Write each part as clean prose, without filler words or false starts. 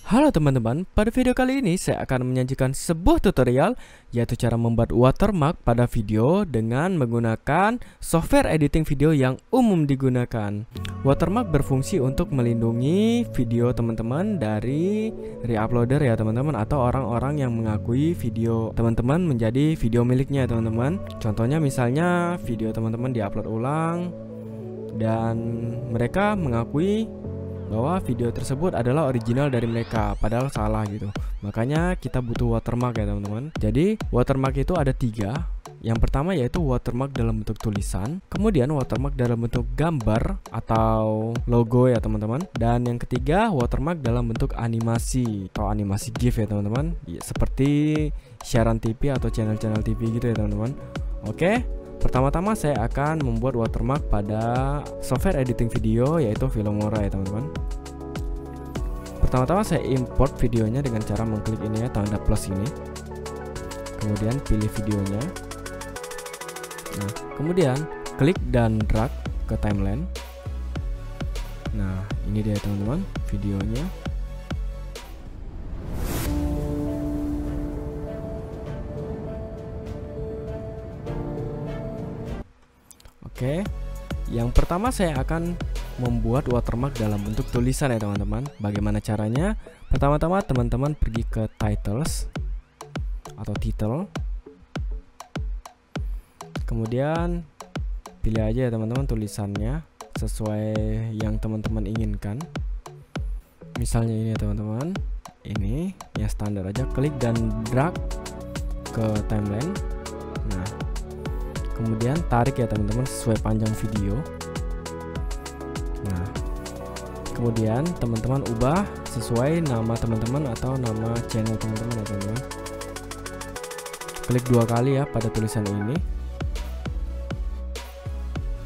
Halo teman-teman, pada video kali ini saya akan menyajikan sebuah tutorial yaitu cara membuat watermark pada video dengan menggunakan software editing video yang umum digunakan. Watermark berfungsi untuk melindungi video teman-teman dari reuploader ya teman-teman, atau orang-orang yang mengakui video teman-teman menjadi video miliknya teman-teman. Contohnya misalnya video teman-teman diupload ulang dan mereka mengakui bahwa video tersebut adalah original dari mereka, padahal salah gitu. Makanya kita butuh watermark ya teman-teman. Jadi watermark itu ada 3. Yang pertama yaitu watermark dalam bentuk tulisan, kemudian watermark dalam bentuk gambar atau logo ya teman-teman, dan yang ketiga watermark dalam bentuk animasi atau animasi GIF ya teman-teman, seperti siaran TV atau channel-channel TV gitu ya teman-teman. Oke, pertama-tama saya akan membuat watermark pada software editing video yaitu Filmora ya teman-teman. Pertama-tama saya import videonya dengan cara mengklik ini ya, tanda plus ini. Kemudian pilih videonya. Nah, kemudian klik dan drag ke timeline. Nah, ini dia teman-teman videonya. Oke, yang pertama saya akan membuat watermark dalam bentuk tulisan ya teman-teman. Bagaimana caranya? Pertama-tama teman-teman pergi ke titles atau title, kemudian pilih aja ya teman-teman tulisannya sesuai yang teman-teman inginkan. Misalnya ini ya teman-teman, ini yang standar aja. Klik dan drag ke timeline. Nah, kemudian tarik ya teman-teman sesuai panjang video. Nah, kemudian teman-teman ubah sesuai nama teman-teman atau nama channel teman-teman ya teman-teman. Klik 2 kali ya pada tulisan ini.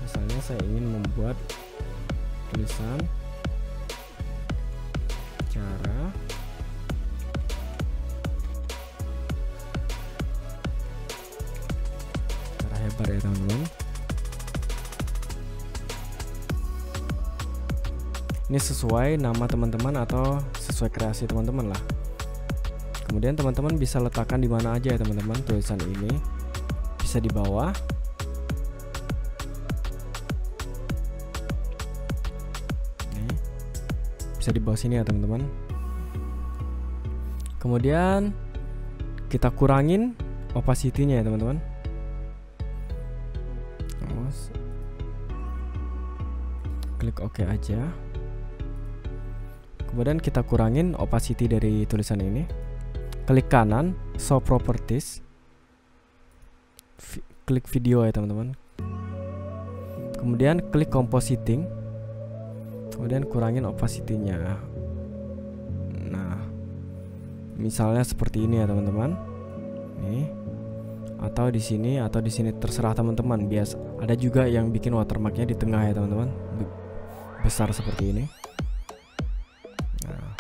Misalnya saya ingin membuat tulisan cara hebat ya teman-teman. Ini sesuai nama teman-teman atau sesuai kreasi teman-teman lah. Kemudian teman-teman bisa letakkan di mana aja ya teman-teman tulisan ini. Bisa di bawah. Nih. Bisa di bawah sini ya teman-teman. Kemudian kita kurangin opacity-nya ya teman-teman. Klik OK aja. Kemudian kita kurangin opacity dari tulisan ini. Klik kanan, show properties. Klik video ya teman-teman. Kemudian klik compositing. Kemudian kurangin opacity-nya. Nah, misalnya seperti ini ya teman-teman. Nih. Atau di sini terserah teman-teman. Biasa ada juga yang bikin watermarknya di tengah ya teman-teman, besar seperti ini. Nah.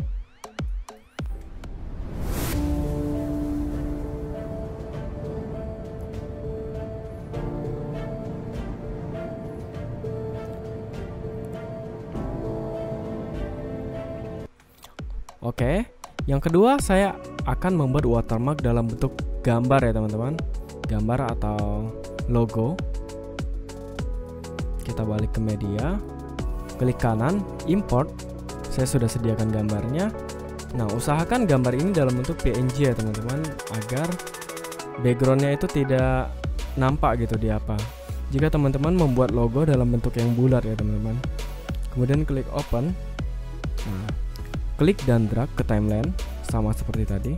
Oke, yang kedua saya akan membuat watermark dalam bentuk gambar ya teman-teman, gambar atau logo. Kita balik ke media, klik kanan, import. Saya sudah sediakan gambarnya. Nah, usahakan gambar ini dalam bentuk PNG ya teman-teman, agar backgroundnya itu tidak nampak gitu di apa. Jika teman-teman membuat logo dalam bentuk yang bulat ya teman-teman. Kemudian klik open. Nah, klik dan drag ke timeline sama seperti tadi.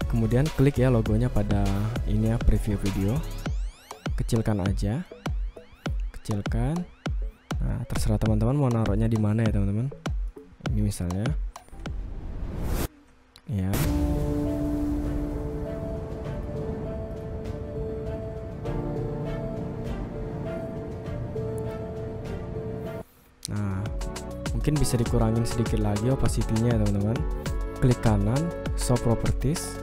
Kemudian klik ya logonya pada ini ya, preview video. Kecilkan aja. Kecilkan. Nah, terserah teman-teman mau naruhnya di mana ya teman-teman. Ini misalnya. Ya. Nah, mungkin bisa dikurangin sedikit lagi opacity-nya ya teman-teman. Klik kanan, show properties.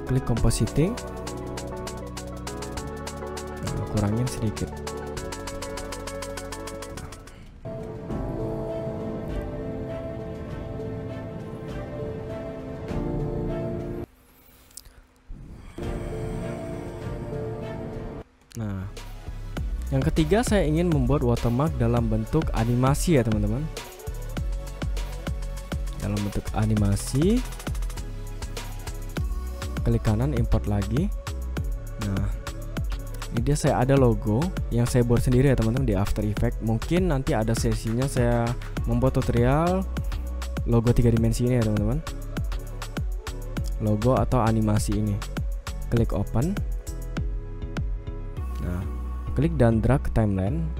Klik compositing. kurangin sedikit. Nah, yang ketiga saya ingin membuat watermark dalam bentuk animasi ya teman-teman. Dalam bentuk animasi, klik kanan, import lagi. Nah, ini dia, saya ada logo yang saya buat sendiri ya teman-teman di After Effects. Mungkin nanti ada sesinya saya membuat tutorial logo 3 dimensi ini ya teman-teman. Logo atau animasi ini. Klik open. Nah, klik dan drag ke timeline.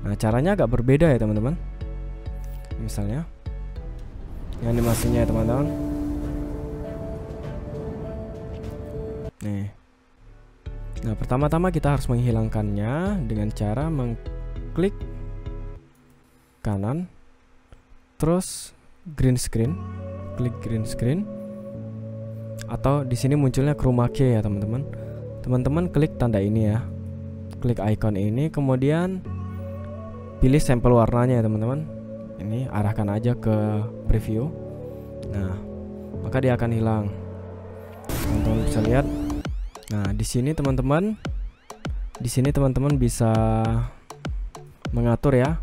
Nah, caranya agak berbeda ya teman-teman. Misalnya ini animasinya ya teman-teman. Nih. Nah, pertama-tama kita harus menghilangkannya dengan cara mengklik kanan, terus green screen, klik green screen, atau di sini munculnya chroma key ya teman-teman. Teman-teman klik tanda ini ya, klik icon ini, kemudian pilih sampel warnanya ya teman-teman. Ini arahkan aja ke preview. Nah, maka dia akan hilang. Teman-teman bisa lihat. Nah, di sini teman-teman bisa mengatur ya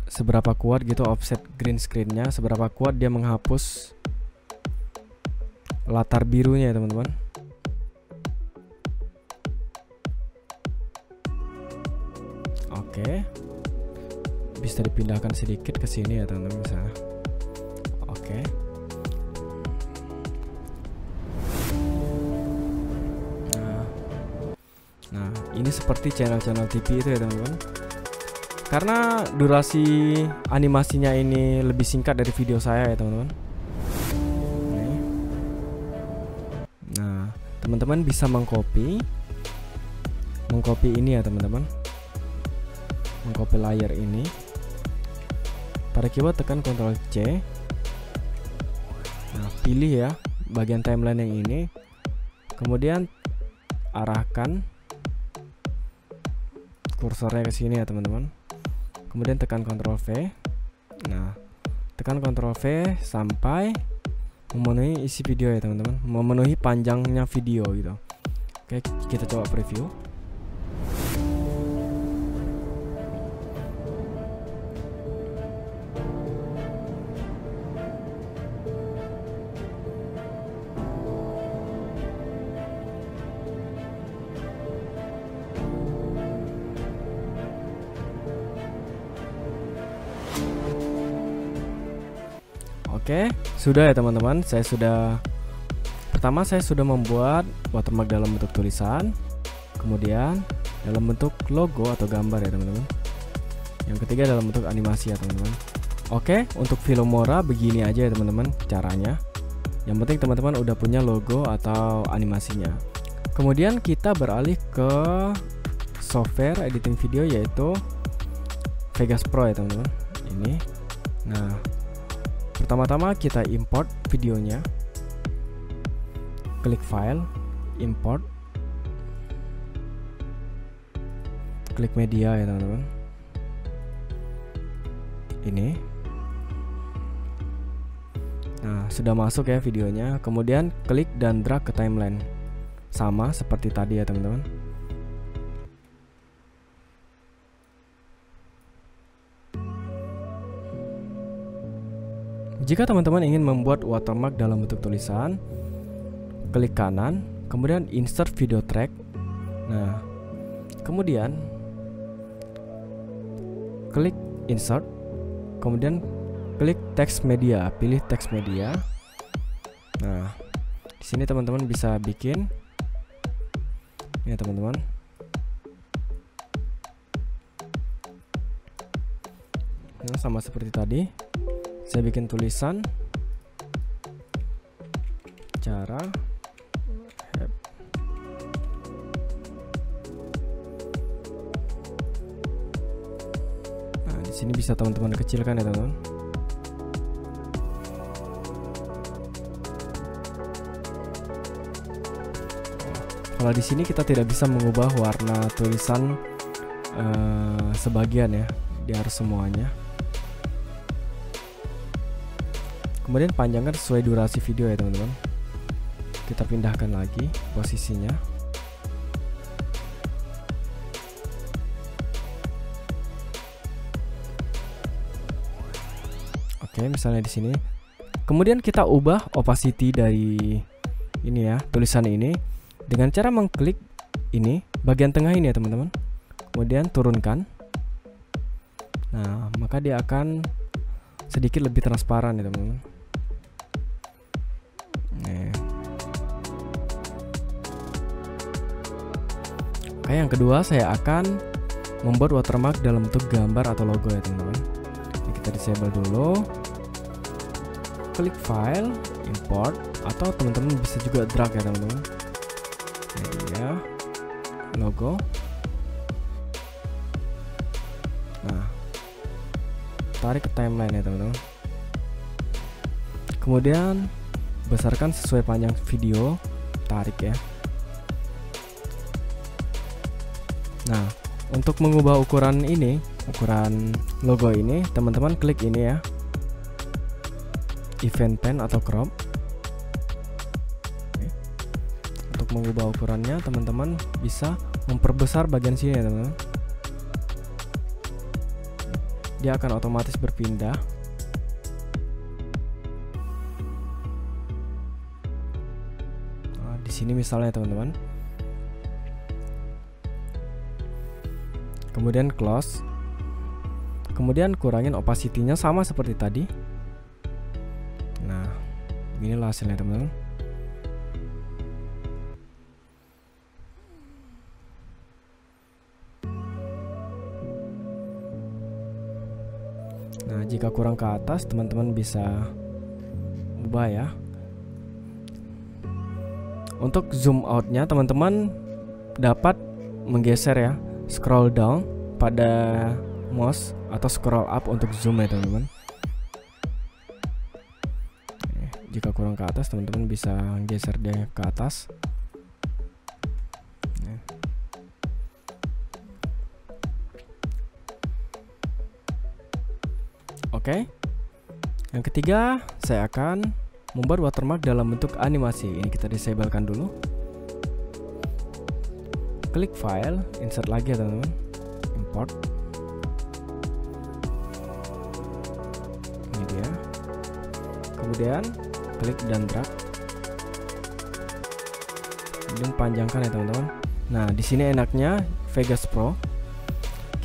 seberapa kuat gitu offset green screen-nya, seberapa kuat dia menghapus latar birunya ya teman-teman. Oke. Bisa dipindahkan sedikit ke sini ya teman-teman misalnya. Oke. Nah, ini seperti channel-channel TV itu ya teman-teman. Karena durasi animasinya ini lebih singkat dari video saya ya teman-teman. Nah, teman-teman bisa mengcopy ini ya teman-teman. Mengcopy layer ini. Pada keyboard tekan Ctrl C. Nah, pilih ya bagian timeline yang ini. Kemudian arahkan kursornya ke sini ya teman-teman. Kemudian tekan Ctrl V. Nah, tekan Ctrl V sampai memenuhi isi video ya teman-teman, memenuhi panjangnya video gitu. Oke, kita coba preview. Oke, sudah ya teman-teman. Pertama saya sudah membuat watermark dalam bentuk tulisan, kemudian dalam bentuk logo atau gambar ya teman-teman. Yang ketiga dalam bentuk animasi ya teman-teman. Oke, untuk Filmora begini aja ya teman-teman caranya. Yang penting teman-teman udah punya logo atau animasinya. Kemudian kita beralih ke software editing video yaitu Vegas Pro ya teman-teman. Ini. Nah, pertama-tama kita import videonya. Klik file, import. Klik media ya teman-teman. Ini. Nah, sudah masuk ya videonya. Kemudian klik dan drag ke timeline. Sama seperti tadi ya teman-teman. Jika teman-teman ingin membuat watermark dalam bentuk tulisan, klik kanan, kemudian insert video track. Nah, kemudian klik insert, kemudian klik text media, pilih text media. Nah, di sini teman-teman bisa bikin ya teman-teman. Nah, sama seperti tadi. Saya bikin tulisan cara nah, di sini bisa teman-teman kecilkan ya teman-teman. Kalau Kalau di sini kita tidak bisa mengubah warna tulisan sebagian ya, dia harus semuanya. Kemudian panjangkan sesuai durasi video ya teman-teman. Kita pindahkan lagi posisinya. Oke, misalnya di sini. Kemudian kita ubah opacity dari ini ya, tulisan ini dengan cara mengklik ini bagian tengah ini ya teman-teman. Kemudian turunkan. Nah, maka dia akan sedikit lebih transparan ya teman-teman. Oke, yang kedua saya akan membuat watermark dalam bentuk gambar atau logo ya teman-teman. Ini kita disable dulu. Klik file, import, atau teman-teman bisa juga drag ya teman-teman. Ini dia logo. Nah, tarik ke timeline ya teman-teman. Kemudian besarkan sesuai panjang video, tarik ya. Nah, untuk mengubah ukuran ini, ukuran logo ini, teman-teman klik ini ya, event pen atau crop. Oke. Untuk mengubah ukurannya, teman-teman bisa memperbesar bagian sini ya teman-teman. Dia akan otomatis berpindah. Nah, di sini misalnya teman-teman. Kemudian close. Kemudian kurangin opacity-nya sama seperti tadi. Nah, inilah hasilnya teman-teman. Nah, jika kurang ke atas, teman-teman bisa ubah ya. Untuk zoom out-nya, teman-teman dapat menggeser ya, scroll down pada mouse atau scroll up untuk zoom ya teman-teman. Jika kurang ke atas, teman-teman bisa geser dia ke atas. Oke. Yang ketiga, saya akan membuat watermark dalam bentuk animasi. Ini kita disablekan dulu. Klik file, insert lagi ya teman-teman, import. Ini dia. Kemudian klik dan drag. Kemudian panjangkan ya teman-teman. Nah, di sini enaknya Vegas Pro.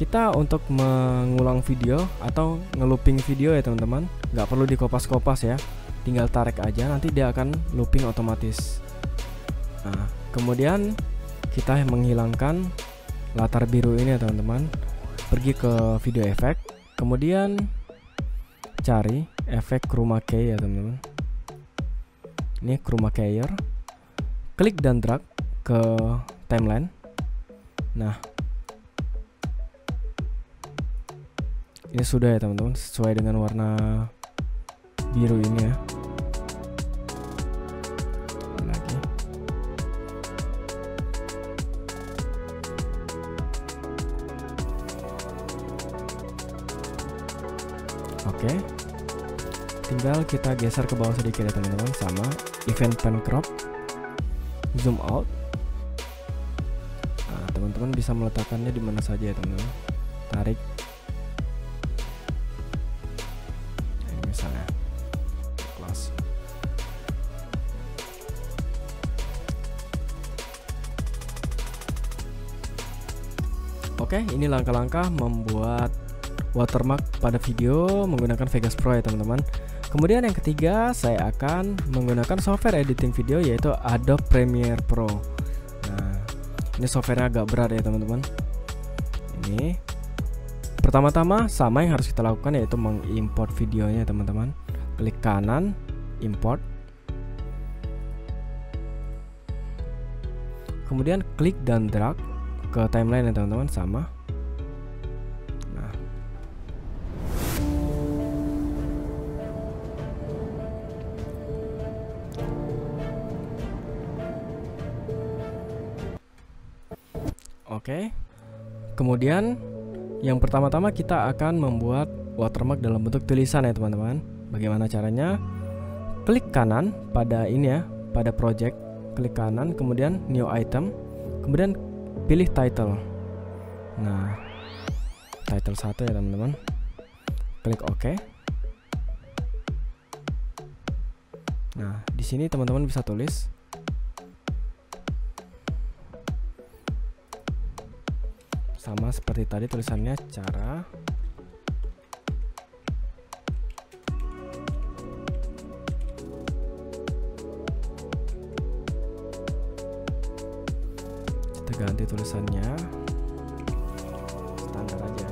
Kita untuk mengulang video atau ngelooping video ya teman-teman, nggak perlu dikopas-kopas ya. Tinggal tarik aja, nanti dia akan looping otomatis. Nah, kemudian kita menghilangkan latar biru ini ya teman-teman. Pergi ke video efek, kemudian cari efek chroma key ya teman-teman. Ini chroma keyer. Klik dan drag ke timeline. Nah, ini sudah ya teman-teman, sesuai dengan warna biru ini ya. Oke, tinggal kita geser ke bawah sedikit ya teman-teman, sama event pen crop, zoom out. Nah, teman-teman bisa meletakkannya di mana saja ya teman-teman. Tarik, ini misalnya kelas. Oke, ini langkah-langkah membuat watermark pada video menggunakan Vegas Pro ya teman-teman. Kemudian yang ketiga, saya akan menggunakan software editing video yaitu Adobe Premiere Pro. Nah, ini softwarenya agak berat ya teman-teman. Ini pertama-tama sama yang harus kita lakukan yaitu mengimport videonya teman-teman. Klik kanan, import. Kemudian klik dan drag ke timeline ya teman-teman, sama. Oke. Kemudian yang pertama-tama kita akan membuat watermark dalam bentuk tulisan ya teman-teman. Bagaimana caranya? Klik kanan pada ini ya, pada project, klik kanan, kemudian new item, kemudian pilih title. Nah, title 1 ya teman-teman. Klik OK. Nah, di sini teman-teman bisa tulis sama seperti tadi tulisannya, cara kita ganti tulisannya standar aja.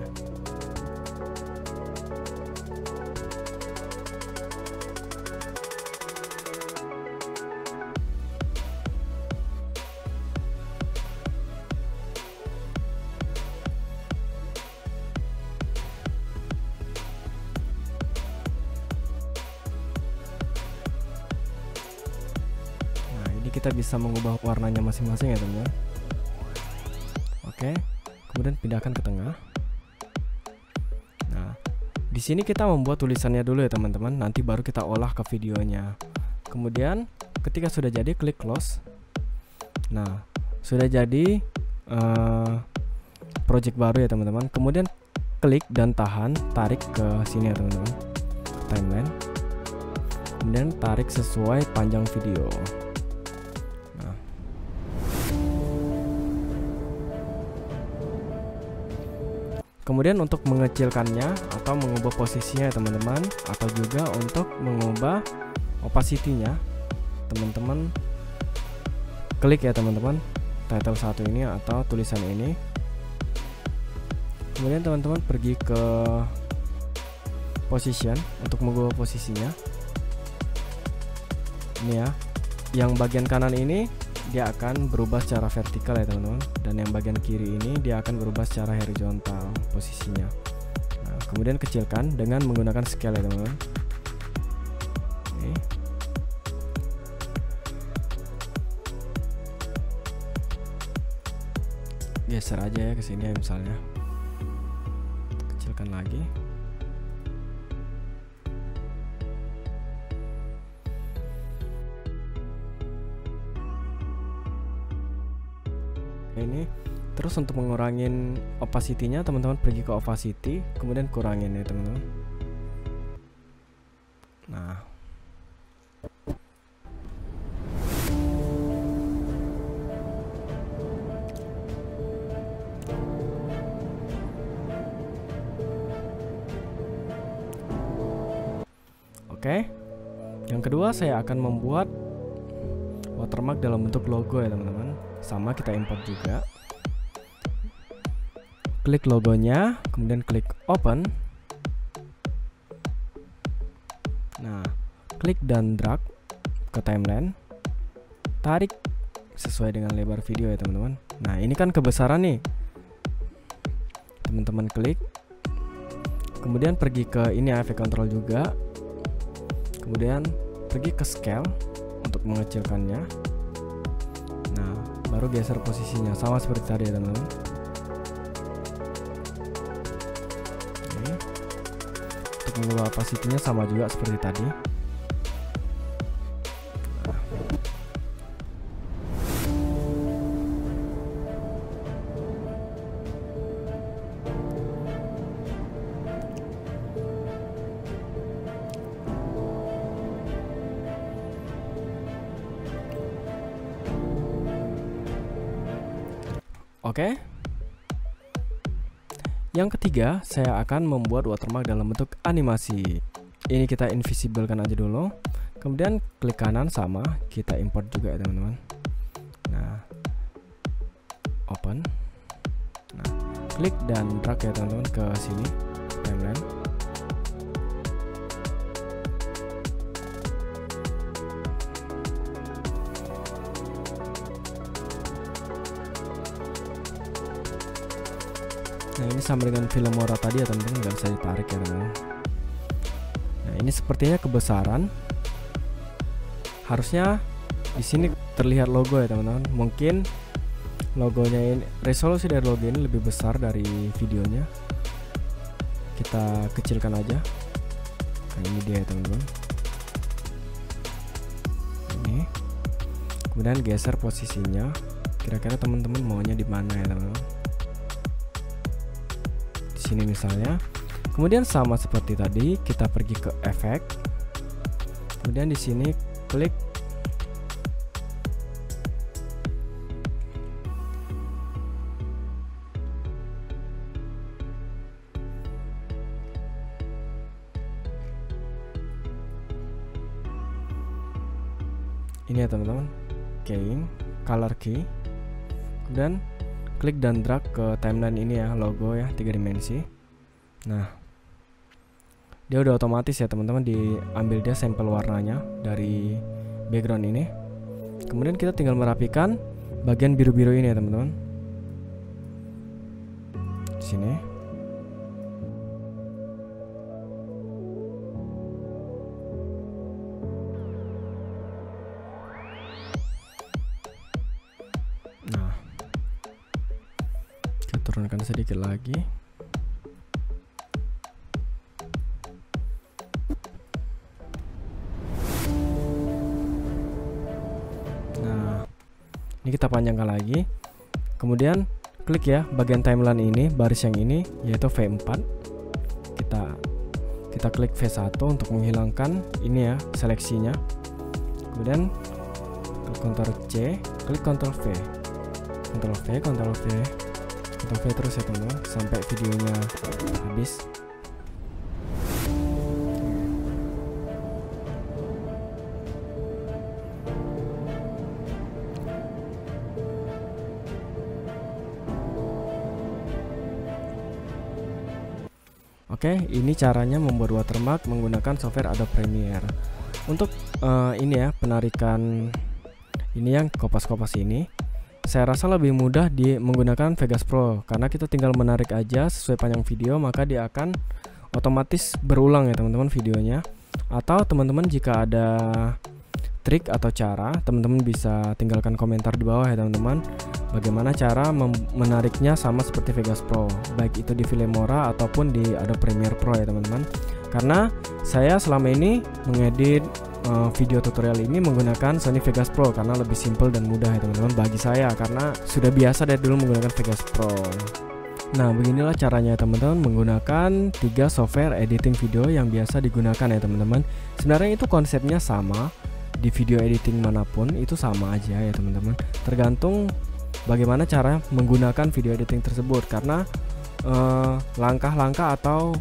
Kita bisa mengubah warnanya masing-masing ya teman-teman. Oke, kemudian pindahkan ke tengah. Nah, di sini kita membuat tulisannya dulu ya teman-teman. Nanti baru kita olah ke videonya. Kemudian ketika sudah jadi, klik close. Nah, sudah jadi project baru ya teman-teman. Kemudian klik dan tahan, tarik ke sini ya teman-teman, timeline. Kemudian tarik sesuai panjang video. Kemudian untuk mengecilkannya atau mengubah posisinya ya teman-teman, atau juga untuk mengubah opacity-nya, teman-teman klik ya teman-teman title 1 ini atau tulisan ini. Kemudian teman-teman pergi ke position untuk mengubah posisinya. Ini ya, yang bagian kanan ini dia akan berubah secara vertikal ya teman-teman, dan yang bagian kiri ini dia akan berubah secara horizontal posisinya. Nah, kemudian kecilkan dengan menggunakan scale ya teman-teman. Geser aja ya ke sini ya, misalnya kecilkan lagi. Ini terus untuk mengurangin opacity-nya, teman-teman pergi ke opacity, kemudian kurangin ya teman-teman. Nah, oke. Yang kedua, saya akan membuat watermark dalam bentuk logo ya teman-teman. Sama, kita import juga. Klik logonya, kemudian klik open. Nah, klik dan drag ke timeline, tarik sesuai dengan lebar video ya teman-teman. Nah, ini kan kebesaran nih, teman-teman klik, kemudian pergi ke ini efek control juga, kemudian pergi ke scale untuk mengecilkannya. Nah, baru geser posisinya sama seperti tadi ya teman-teman. Untuk mengubah opacity-nya sama juga seperti tadi. Oke. Yang ketiga, saya akan membuat watermark dalam bentuk animasi. Ini kita invisible-kan aja dulu. Kemudian klik kanan sama, kita import juga ya teman-teman. Nah, open. Nah, klik dan drag ya teman-teman ke sini timeline. Nah, ini sama dengan film Mora tadi ya teman-teman, nggak bisa ditarik ya teman-teman. Nah, ini sepertinya kebesaran. Harusnya di sini terlihat logo ya teman-teman. Mungkin logonya ini, resolusi dari logo ini lebih besar dari videonya. Kita kecilkan aja. Nah, ini dia teman-teman. Ini. Kemudian geser posisinya. Kira-kira teman-teman maunya di mana ya teman-teman? Di sini misalnya. Kemudian sama seperti tadi, kita pergi ke efek. Kemudian di sini klik ini ya teman-teman, keying, color key, kemudian klik dan drag ke timeline ini ya, logo ya 3 dimensi. Nah, dia udah otomatis ya teman-teman, diambil dia sampel warnanya dari background ini. Kemudian kita tinggal merapikan bagian biru-biru ini ya teman-teman. Di sini. Nah, kita turunkan sedikit lagi. Nah, ini kita panjangkan lagi. Kemudian klik ya bagian timeline ini, baris yang ini yaitu V4. Kita klik V1 untuk menghilangkan ini ya seleksinya. Kemudian klik Ctrl C, klik Ctrl V. Ctrl V, Ctrl V, Ctrl V terus ya teman-teman sampai videonya habis. Oke, ini caranya membuat watermark menggunakan software Adobe Premiere. Untuk ini ya penarikan ini yang kopas-kopas ini. Saya rasa lebih mudah menggunakan Vegas Pro karena kita tinggal menarik aja sesuai panjang video, maka dia akan otomatis berulang ya teman-teman videonya. Atau teman-teman jika ada trik atau cara, teman-teman bisa tinggalkan komentar di bawah ya teman-teman. Bagaimana cara menariknya sama seperti Vegas Pro, baik itu di Filmora ataupun di Adobe Premiere Pro ya teman-teman. Karena saya selama ini mengedit video tutorial ini menggunakan Sony Vegas Pro karena lebih simple dan mudah ya teman-teman bagi saya, karena sudah biasa dari dulu menggunakan Vegas Pro. Nah, beginilah caranya teman-teman menggunakan 3 software editing video yang biasa digunakan ya teman-teman. Sebenarnya itu konsepnya sama di video editing manapun, itu sama aja ya teman-teman. Tergantung bagaimana cara menggunakan video editing tersebut, karena langkah-langkah atau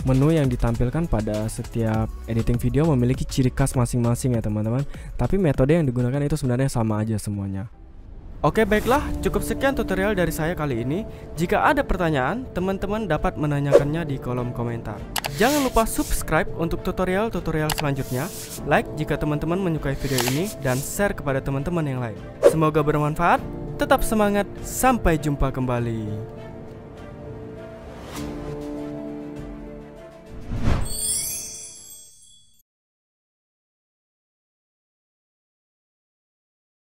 menu yang ditampilkan pada setiap editing video memiliki ciri khas masing-masing ya teman-teman. Tapi metode yang digunakan itu sebenarnya sama aja semuanya. Oke, baiklah, cukup sekian tutorial dari saya kali ini. Jika ada pertanyaan, teman-teman dapat menanyakannya di kolom komentar. Jangan lupa subscribe untuk tutorial-tutorial selanjutnya, like jika teman-teman menyukai video ini, dan share kepada teman-teman yang lain. Semoga bermanfaat, tetap semangat, sampai jumpa kembali.